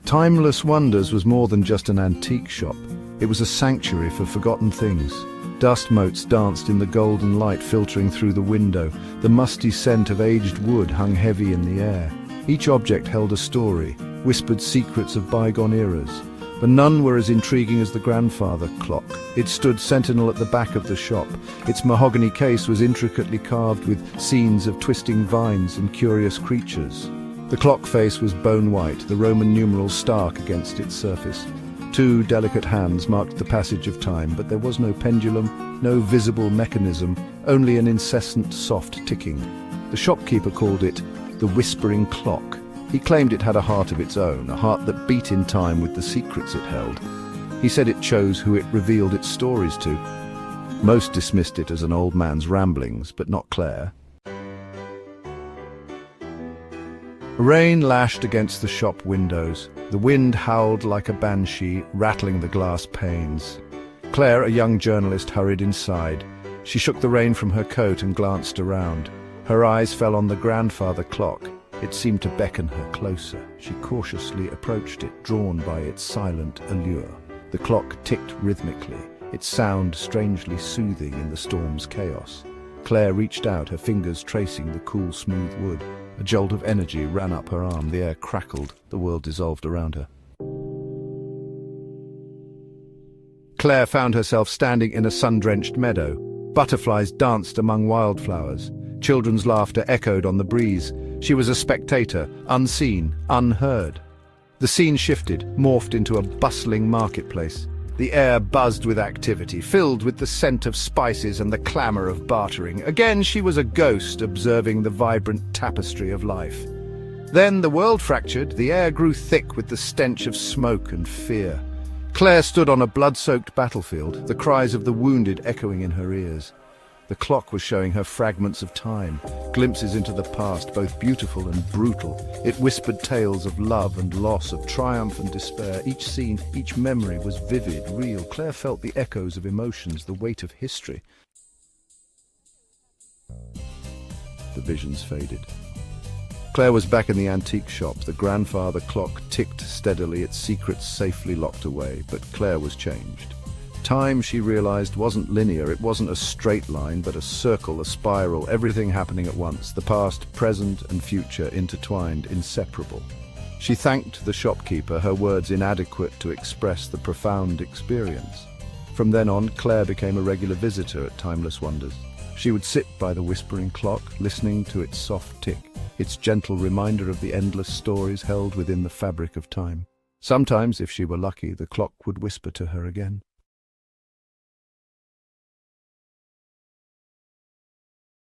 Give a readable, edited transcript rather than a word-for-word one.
Timeless Wonders was more than just an antique shop. It was a sanctuary for forgotten things. Dust motes danced in the golden light filtering through the window. The musty scent of aged wood hung heavy in the air. Each object held a story, whispered secrets of bygone eras. But none were as intriguing as the grandfather clock. It stood sentinel at the back of the shop. Its mahogany case was intricately carved with scenes of twisting vines and curious creatures. The clock face was bone white, the Roman numerals stark against its surface. Two delicate hands marked the passage of time, but there was no pendulum, no visible mechanism, only an incessant soft ticking. The shopkeeper called it the whispering clock. He claimed it had a heart of its own, a heart that beat in time with the secrets it held. He said it chose who it revealed its stories to. Most dismissed it as an old man's ramblings, but not Claire. Rain lashed against the shop windows. The wind howled like a banshee, rattling the glass panes. Claire, a young journalist, hurried inside. She shook the rain from her coat and glanced around. Her eyes fell on the grandfather clock. It seemed to beckon her closer. She cautiously approached it, drawn by its silent allure. The clock ticked rhythmically, its sound strangely soothing in the storm's chaos. Claire reached out, her fingers tracing the cool, smooth wood. A jolt of energy ran up her arm. The air crackled. The world dissolved around her. Claire found herself standing in a sun-drenched meadow. Butterflies danced among wildflowers. Children's laughter echoed on the breeze. She was a spectator, unseen, unheard. The scene shifted, morphed into a bustling marketplace. The air buzzed with activity, filled with the scent of spices and the clamor of bartering. Again, she was a ghost observing the vibrant tapestry of life. Then the world fractured. The air grew thick with the stench of smoke and fear. Claire stood on a blood-soaked battlefield, the cries of the wounded echoing in her ears. The clock was showing her fragments of time, glimpses into the past, both beautiful and brutal. It whispered tales of love and loss, of triumph and despair. Each scene, each memory was vivid, real. Claire felt the echoes of emotions, the weight of history. The visions faded. Claire was back in the antique shop. The grandfather clock ticked steadily, its secrets safely locked away, but Claire was changed. Time, she realized, wasn't linear. It wasn't a straight line, but a circle, a spiral, everything happening at once. The past, present, and future intertwined, inseparable. She thanked the shopkeeper, her words inadequate to express the profound experience. From then on, Claire became a regular visitor at Timeless Wonders. She would sit by the whispering clock, listening to its soft tick, its gentle reminder of the endless stories held within the fabric of time. Sometimes, if she were lucky, the clock would whisper to her again.